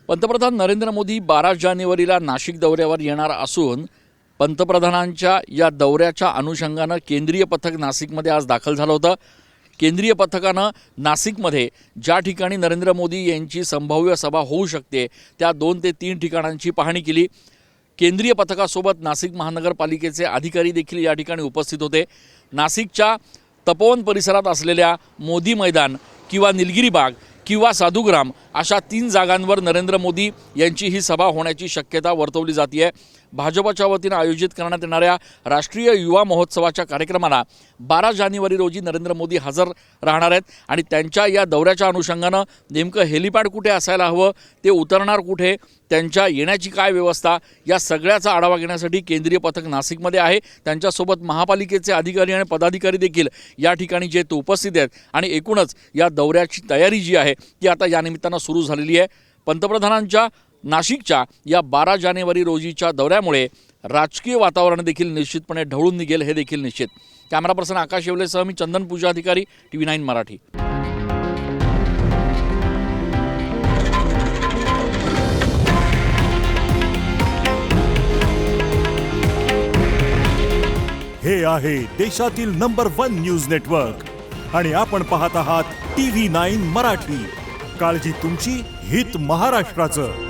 पंतप्रधान नरेंद्र मोदी 12 जानेवारीला नाशिक दौऱ्यावर येणार असून पंतप्रधानांच्या या दौऱ्याच्या अनुषंगानं केंद्रीय पथक नाशिकमध्ये आज दाखल झालं होतं। केंद्रीय पथकानं नाशिकमध्ये ज्या ठिकाणी नरेंद्र मोदी यांची संभाव्य सभा होऊ शकते त्या 2 ते 3 ठिकाणांची पाहणी केली। केंद्रीय पथकासोबत नाशिक महानगरपालिकेचे अधिकारी देखील या ठिकाणी उपस्थित होते। नाशिकच्या तपोवन परिसरात असलेल्या मोदी मैदान किंवा निलगिरी बाग किंवा साधुग्राम अशा 3 जागांवर नरेंद्र मोदी यांची ही सभा होण्याची शक्यता वर्तवली जाते आहे। भाजपच्या वतीनं आयोजित करण्यात येणाऱ्या राष्ट्रीय युवा महोत्सवाच्या कार्यक्रमाला 12 जानेवारी रोजी नरेंद्र मोदी हजर राहणार आहेत आणि त्यांच्या या दौऱ्याच्या अनुषंगानं नेमकं हेलिपॅड कुठे असायला हवं, ते उतरणार कुठे, त्यांच्या येण्याची काय व्यवस्था, या सगळ्याचा आढावा घेण्यासाठी केंद्रीय पथक नाशिकमध्ये आहे। त्यांच्यासोबत महापालिकेचे अधिकारी आणि पदाधिकारी देखील या ठिकाणी जे उपस्थित आहेत आणि एकूणच या दौऱ्याची तयारी जी आहे ती आता या निमित्तानं सुरू झालेली आहे। पंतप्रधानांच्या नाशिकच्या या 12 जानेवारी रोजीच्या दौऱ्यामुळे राजकीय वातावरण देखील निश्चितपणे ढवळून निघेल हे देखील निश्चित। कॅमेरा पर्सन आकाश येवलेसह मी चंदन पूजा अधिकारी, TV9 मराठी। हे आहे देशातील नंबर 1 न्यूज नेटवर्क आणि आपण पाहत आहात TV9 मराठी। काळजी तुमची, हित महाराष्ट्राचं।